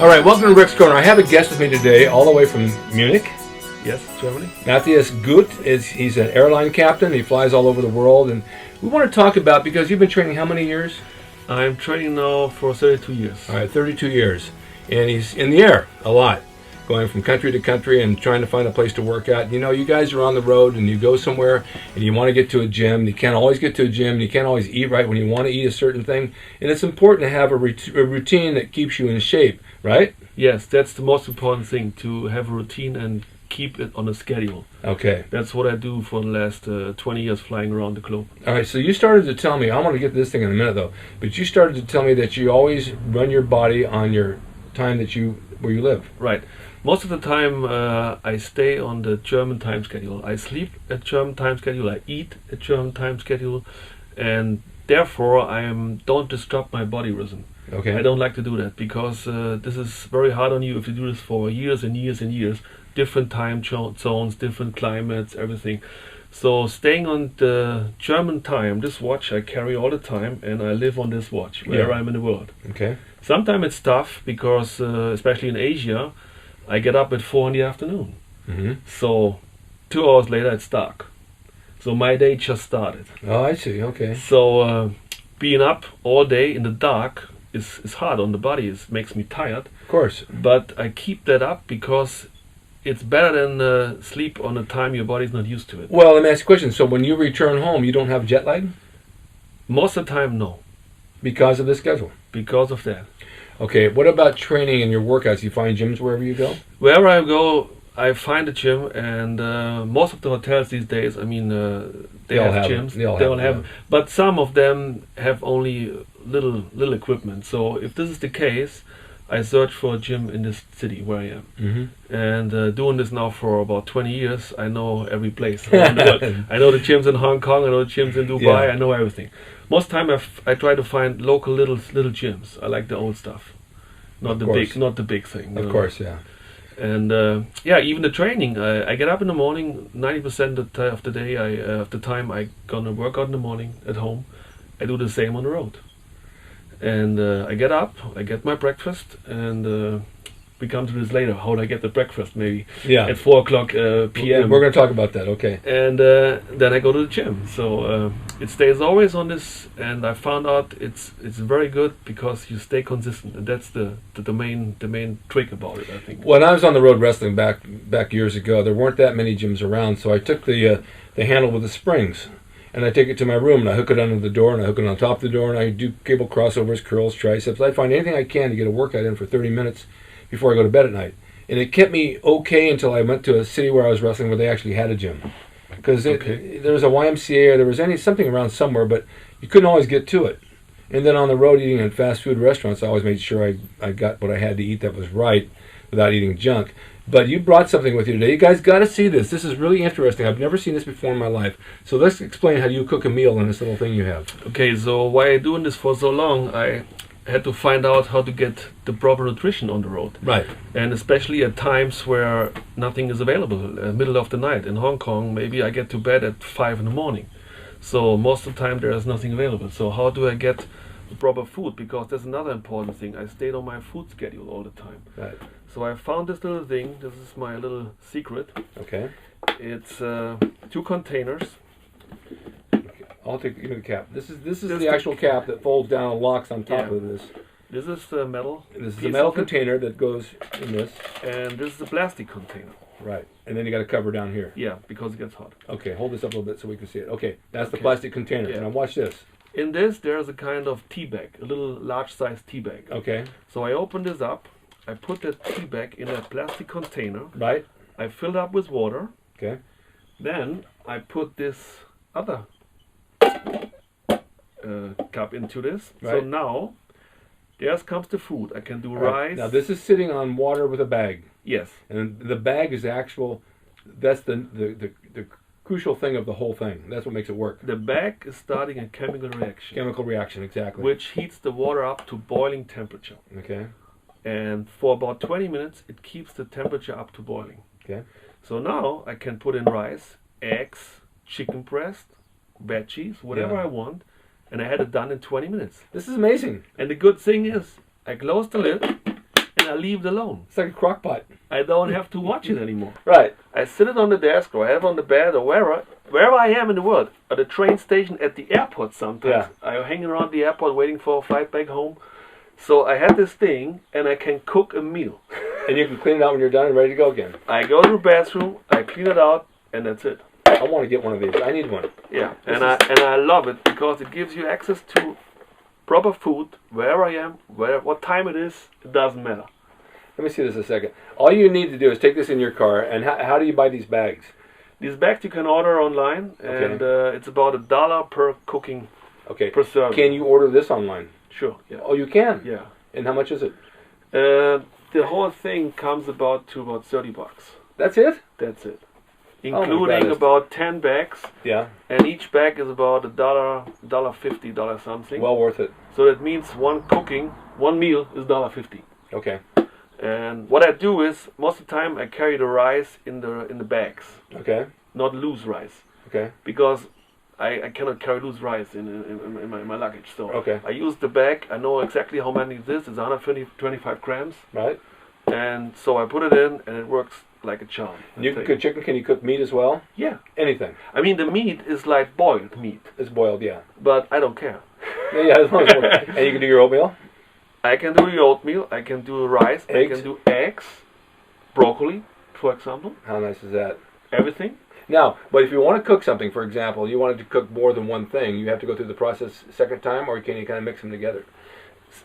All right, welcome to Ric's Corner. I have a guest with me today, all the way from Munich. Yes, Germany. MATTHIAS Guth he's an airline captain. He flies all over the world, and we want to talk about, because you've been training how many years? I'm training now for 32 years. All right, 32 years, and he's in the air a lot, going from country to country and trying to find a place to work at. You know, you guys are on the road, and you go somewhere, and you want to get to a gym. You can't always get to a gym. You can't always eat right when you want to eat a certain thing, and it's important to have a routine that keeps you in shape, right? Yes, that's the most important thing, to have a routine and keep it on a schedule. Okay. That's what I do for the last 20 years, flying around the globe. All right, so you started to tell me, I want to get to this thing in a minute though, but you started to tell me that you always run your body on your time where you live. Right. Most of the time I stay on the German time schedule. I sleep at German time schedule, I eat at German time schedule, and therefore don't disrupt my body rhythm. Okay. I don't like to do that, because this is very hard on you if you do this for years and years and years. Different time zones, different climates, everything. So staying on the German time, this watch I carry all the time, and I live on this watch wherever I'm in the world. Okay. Sometimes it's tough because, especially in Asia, I get up at 4 in the afternoon. Mm-hmm. So 2 hours later it's dark. So my day just started. Oh, I see. Okay. So being up all day in the dark is hard on the body. It makes me tired. Of course. But I keep that up because it's better than sleep on a time your body's not used to it. Well, let me ask you a question. So when you return home, you don't have jet lag? Most of the time, no. Because of the schedule? Because of that. Okay, what about training and your workouts? You find gyms wherever you go? Wherever I go, I find a gym, and most of the hotels these days, I mean, they all have gyms. They all have, but some of them have only little equipment. So if this is the case, I search for a gym in this city where I am. Mm-hmm. And doing this now for about 20 years, I know every place around the world. I know the gyms in Hong Kong, I know the gyms in Dubai, Yeah. I know everything. Most time I try to find local little gyms. I like the old stuff, not the big thing. Of course, yeah. And even the training. I get up in the morning. 90% of the day, of the time, I gonna work out in the morning at home. I do the same on the road. And I get up, I get my breakfast, and we come to this later. How do I get the breakfast? Maybe at 4 o'clock p.m. We're going to talk about that, okay. And then I go to the gym. So it stays always on this, and I found out it's very good because you stay consistent, and that's the main trick about it, I think. When I was on the road wrestling back years ago, there weren't that many gyms around, so I took the handle with the springs. And I take it to my room, and I hook it under the door, and I hook it on top of the door, and I do cable crossovers, curls, triceps. I find anything I can to get a workout in for 30 minutes before I go to bed at night. And it kept me okay until I went to a city where I was wrestling where they actually had a gym. Because there was a YMCA, or there was something around somewhere, but you couldn't always get to it. And then on the road eating in fast food restaurants, I always made sure I got what I had to eat that was right without eating junk. But you brought something with you today. You guys got to see this. This is really interesting. I've never seen this before in my life. So let's explain how you cook a meal in this little thing you have. Okay, so while I'm doing this for so long, I had to find out how to get the proper nutrition on the road. Right. And especially at times where nothing is available, middle of the night. In Hong Kong, maybe I get to bed at 5 in the morning. So most of the time there is nothing available. So how do I get the proper food? Because that's another important thing. I stayed on my food schedule all the time. Right. So I found this little thing. This is my little secret. Okay. It's 2 containers. Okay. I'll give you the cap. This is the actual cap that folds down and locks on top of this. This is the metal. This is a metal container that goes in this. And this is a plastic container. Right. And then you got a cover down here. Yeah, because it gets hot. Okay, hold this up a little bit so we can see it. Okay, that's the plastic container. Yeah. Now watch this. In this, there's a kind of tea bag, a little large-sized tea bag. Okay. So I open this up. I put that tea bag in a plastic container. Right. I fill it up with water. Okay. Then I put this other cup into this. Right. So now, there comes the food. I can do rice. Now this is sitting on water with a bag. Yes. And the bag is that's the crucial thing of the whole thing. That's what makes it work. The bag is starting a chemical reaction. Chemical reaction, exactly. Which heats the water up to boiling temperature. Okay. And for about 20 minutes, it keeps the temperature up to boiling. Okay. So now I can put in rice, eggs, chicken breast, veggies, whatever I want, and I had it done in 20 minutes. This is amazing. And the good thing is, I close the lid and I leave it alone. It's like a crock pot. I don't have to watch it anymore. Right. I sit it on the desk, or I have it on the bed, or wherever I am in the world. At the train station, at the airport sometimes. Yeah. I'm hanging around the airport waiting for a flight back home. So I have this thing, and I can cook a meal. And you can clean it out when you're done and ready to go again. I go to the bathroom, I clean it out, and that's it. I want to get one of these. I need one. Yeah, and I love it because it gives you access to proper food wherever I am, what time it is. It doesn't matter. Let me see this a second. All you need to do is take this in your car, and how do you buy these bags? These bags you can order online, and it's about $1 per cooking. Okay. Per serving. Can you order this online? Sure. Yeah. Oh, you can. Yeah. And how much is it? The whole thing comes to about $30. That's it? That's it. Oh Including about 10 bags. Yeah. And each bag is about $1.50 something. Well worth it. So that means one meal is $1.50. Okay. And what I do is most of the time I carry the rice in the bags. Okay. Not loose rice. Okay. Because I cannot carry loose rice in my luggage. So okay. I use the bag. I know exactly how many this is. It's 125 grams. Right. And so I put it in, and it works like a charm. You can cook chicken. Can you cook meat as well? Yeah. Anything. I mean, the meat is like boiled meat. It's boiled, yeah. But I don't care. Yeah, as long as it's and you can do your oatmeal? I can do the oatmeal. I can do rice. Eggs? I can do eggs. Broccoli, for example. How nice is that? Everything. Now, but if you want to cook something, for example, you wanted to cook more than one thing, you have to go through the process second time, or can you kind of mix them together?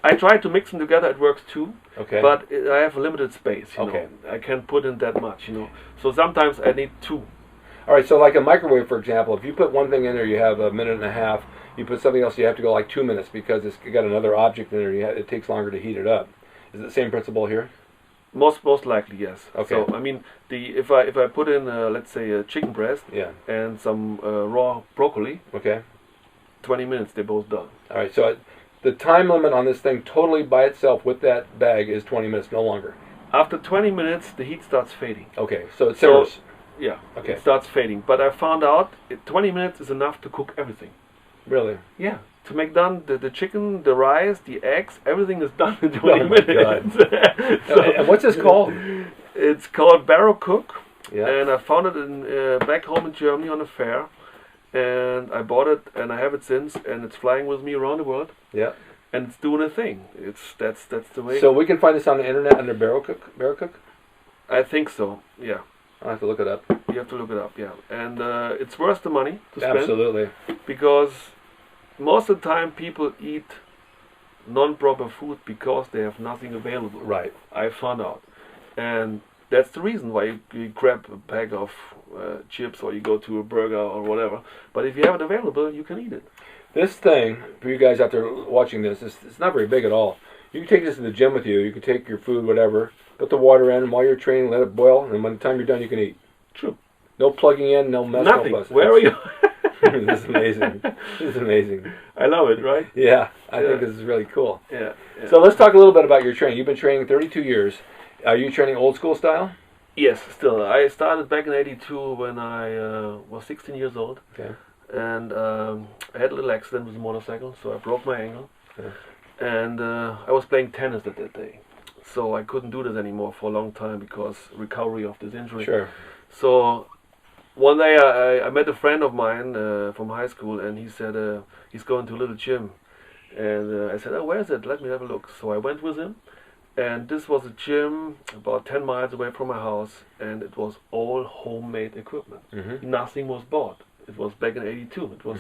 I try to mix them together. It works too. Okay. But I have a limited space. You okay. know. I can't put in that much. You know. So sometimes I need two. All right. So like a microwave, for example, if you put one thing in there, you have a minute and a half. You put something else, you have to go like 2 minutes because it's got another object in there. It takes longer to heat it up. Is it the same principle here? Most likely, yes. Okay. So I mean, if I put in let's say a chicken breast, yeah, and some raw broccoli, okay, 20 minutes they're both done. All right. So the time limit on this thing, totally by itself with that bag, is 20 minutes, no longer. After 20 minutes, the heat starts fading. Okay. So it simmers. So, yeah. Okay. It starts fading. But I found out 20 minutes is enough to cook everything. Really? Yeah. To make done the chicken, the rice, the eggs, everything is done in 20 minutes. So, and what's this called? It's called Barrel Cook. Yeah. And I found it in back home in Germany on a fair. And I bought it, and I have it since, and it's flying with me around the world. Yeah. And it's doing a thing. That's the way. So we can find this on the internet under Barrel Cook? Barrel Cook? I think so, yeah. I'll have to look it up. You have to look it up, yeah. And it's worth the money to spend. Absolutely. Because most of the time people eat non-proper food because they have nothing available. Right. I found out. And that's the reason why you grab a pack of chips, or you go to a burger or whatever. But if you have it available, you can eat it. This thing, for you guys out there watching this, it's not very big at all. You can take this to the gym with you. You can take your food, whatever, put the water in, and while you're training, let it boil, and by the time you're done, you can eat. True. No plugging in, no mess, nothing. no fuss. Where are you? This is amazing. This is amazing. I love it, right? Yeah, I think this is really cool. Yeah. So let's talk a little bit about your training. You've been training 32 years. Are you training old school style? Yes, still. I started back in '82 when I was 16 years old. Okay. And I had a little accident with a motorcycle, so I broke my ankle. Okay. And I was playing tennis at that day. So I couldn't do this anymore for a long time because recovery of this injury. Sure. So one day I met a friend of mine from high school, and he said he's going to a little gym. And I said, oh, where is it? Let me have a look. So I went with him. And this was a gym about 10 miles away from my house, and it was all homemade equipment. Mm-hmm. Nothing was bought. It was back in '82. It was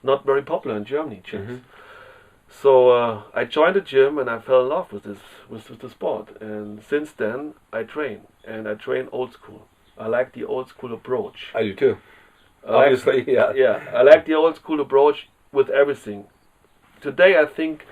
not very popular in Germany, gyms. Mm-hmm. So I joined the gym, and I fell in love with the sport. And since then, I train, and I train old school. I like the old school approach. I do too. Obviously, yeah. Yeah, I like the old school approach with everything. Today, I think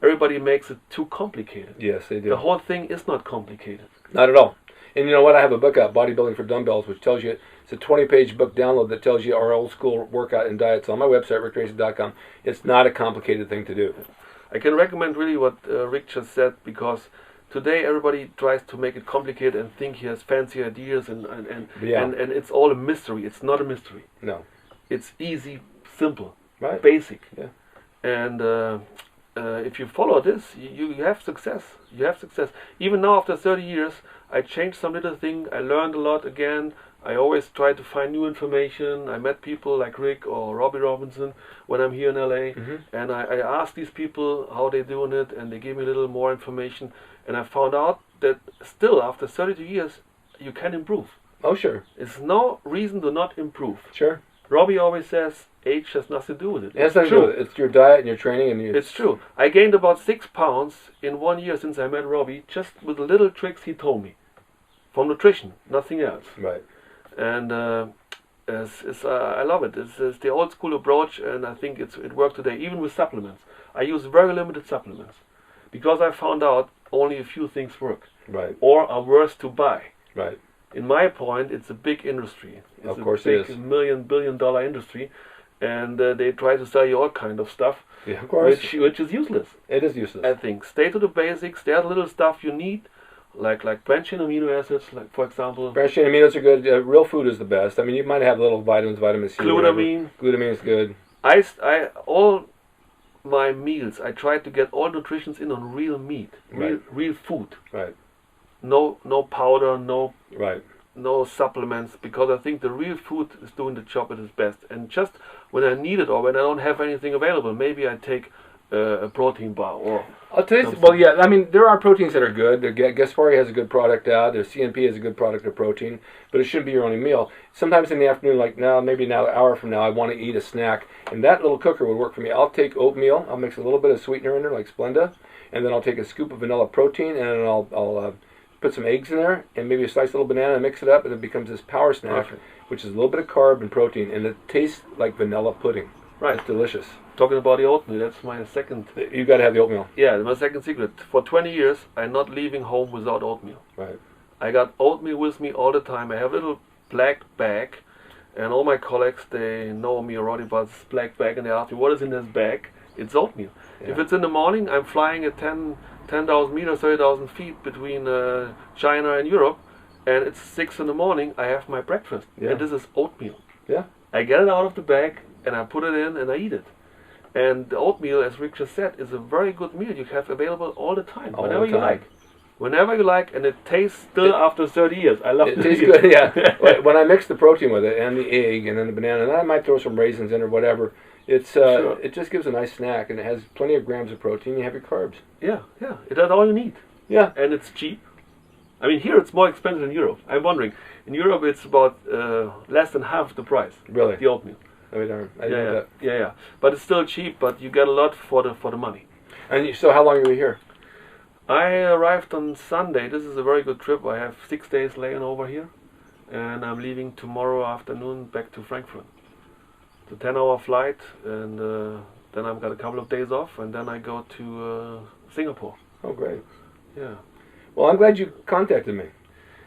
everybody makes it too complicated. Yes, they do. The whole thing is not complicated. Not at all. And you know what? I have a book out, Bodybuilding for Dumbbells, which tells you, it's a 20-page book download that tells you our old school workout and diet. It's on my website, ricdrasin.com. It's not a complicated thing to do. I can recommend really what Ric just said, because today everybody tries to make it complicated and think he has fancy ideas, and it's all a mystery. It's not a mystery. No. It's easy, simple, right. basic. Yeah. And if you follow this, you have success. You have success. Even now, after 30 years, I changed some little thing. I learned a lot again. I always try to find new information. I met people like Rick or Robbie Robinson when I'm here in LA, and I asked these people how they're doing it, and they gave me a little more information. And I found out that still, after 32 years, you can improve. Oh, sure. There's no reason to not improve. Sure. Robbie always says age has nothing to do with it. It has nothing to do with it. It's your diet and your training. And it's true. I gained about 6 pounds in 1 year since I met Robbie, just with the little tricks he told me. From nutrition, nothing else. Right. And I love it. It's the old school approach, and I think it works today, even with supplements. I use very limited supplements because I found out only a few things work. Right. Or are worth to buy. Right. In my point, it's a big industry. It's of course a big it is. $1 billion industry, and they try to sell you all kind of stuff. Yeah, of course. Which is useless. It is useless. I think. Stay to the basics. There's little stuff you need, like branched chain amino acids, like for example. Branched chain aminos are good. Real food is the best. I mean, you might have little vitamins, vitamin C. Glutamine. Glutamine is good. All my meals, I try to get all nutritions in on real meat, real food. Right. No powder, no supplements, because I think the real food is doing the job at its best. And just when I need it or when I don't have anything available, maybe I take a protein bar or. I'll tell you. Well, yeah. I mean, there are proteins that are good. Gaspari has a good product out. There's CNP has a good product of protein, but it shouldn't be your only meal. Sometimes in the afternoon, like now, maybe now, an hour from now, I want to eat a snack, and that little cooker would work for me. I'll take oatmeal. I'll mix a little bit of sweetener in there, like Splenda, and then I'll take a scoop of vanilla protein, and then I'll put some eggs in there, and maybe a sliced little banana, and mix it up, and it becomes this power snack, which is a little bit of carb and protein, and it tastes like vanilla pudding. Right. It's delicious. Talking about the oatmeal, that's my second. You got to have the oatmeal. Yeah, my second secret. For 20 years, I'm not leaving home without oatmeal. Right. I got oatmeal with me all the time. I have a little black bag, and all my colleagues, they know me already about this black bag, and they ask me, what is in this bag? It's oatmeal. Yeah. If it's in the morning, I'm flying at 10,000 meters, 30,000 feet between China and Europe, and it's 6 in the morning, I have my breakfast. Yeah. And this is oatmeal. Yeah. I get it out of the bag, and I put it in, and I eat it. And the oatmeal, as Rick just said, is a very good meal you have available all the time, whenever you like. Whenever you like, and it tastes still after 30 years. I love it. It tastes good, yeah. When I mix the protein with it, and the egg, and then the banana, and then I might throw some raisins in or whatever, it just gives a nice snack, and it has plenty of grams of protein. You have your carbs. Yeah. It has all you need. Yeah. And it's cheap. I mean, here it's more expensive than Europe. I'm wondering. In Europe, it's about less than half the price. Really? The oatmeal. I didn't know that. Yeah. But it's still cheap, but you get a lot for the money. And so how long are you here? I arrived on Sunday. This is a very good trip. I have 6 days laying over here, and I'm leaving tomorrow afternoon back to Frankfurt. It's a 10-hour flight, and then I've got a couple of days off, and then I go to Singapore. Oh, great. Yeah. Well, I'm glad you contacted me.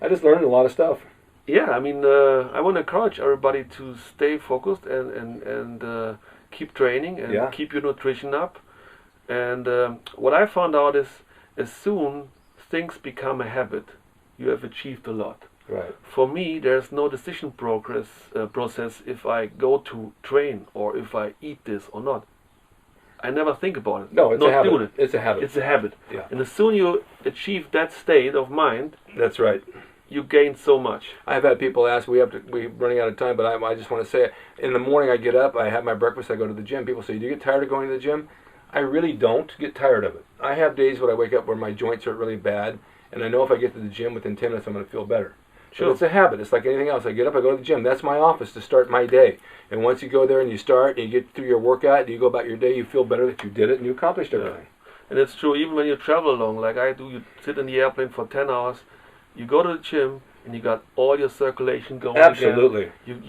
I just learned a lot of stuff. Yeah, I mean, I want to encourage everybody to stay focused and keep training and keep your nutrition up. And what I found out is, as soon things become a habit, you have achieved a lot. Right. For me, there's no decision process if I go to train or if I eat this or not. I never think about it. No, it's a habit. Doing it. It's a habit. It's a habit. Yeah. And as soon you achieve that state of mind, that's right. You gain so much. I've had people ask, we're running out of time, but I just want to say, in the morning I get up, I have my breakfast, I go to the gym. People say, do you get tired of going to the gym? I really don't get tired of it. I have days when I wake up where my joints hurt really bad, and I know if I get to the gym within 10 minutes, I'm going to feel better. Sure. But it's a habit. It's like anything else. I get up, I go to the gym. That's my office to start my day. And once you go there and you start, and you get through your workout, and you go about your day, you feel better that you did it and you accomplished everything. And it's true, even when you travel along, like I do, you sit in the airplane for 10 hours, you go to the gym, and you got all your circulation going. Absolutely. Again.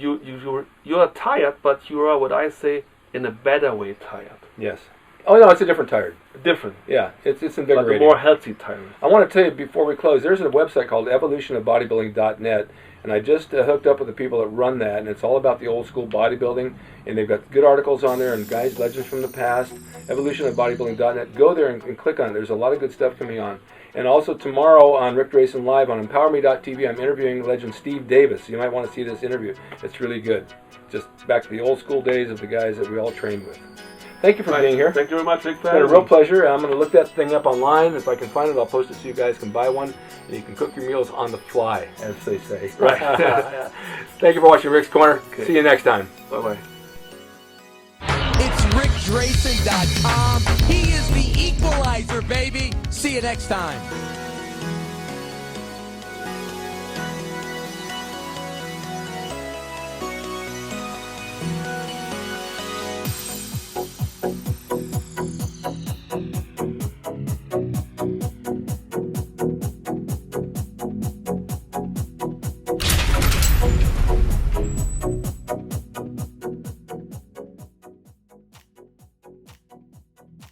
You are tired, but you are, what I say, in a better way tired. Yes. Oh no, it's a different tired. Different. Yeah, it's invigorating. But a more healthy tired. I want to tell you before we close, there's a website called evolutionofbodybuilding.net, and I just hooked up with the people that run that, and it's all about the old school bodybuilding, and they've got good articles on there and guys, legends from the past. Evolutionofbodybuilding.net. Go there and click on it. There's a lot of good stuff coming on. And also tomorrow on Ric Drasin Live on EmpowerMe.tv, I'm interviewing legend Steve Davis. You might want to see this interview. It's really good. Just back to the old school days of the guys that we all trained with. Thank you for being here. Thank you very much, Rick. It's been a real pleasure. I'm going to look that thing up online. If I can find it, I'll post it so you guys can buy one. And you can cook your meals on the fly, as they say. Right. Thank you for watching Rick's Corner. Okay. See you next time. Bye-bye. It's RicDrasin.com. He is the equalizer, baby. See you next time.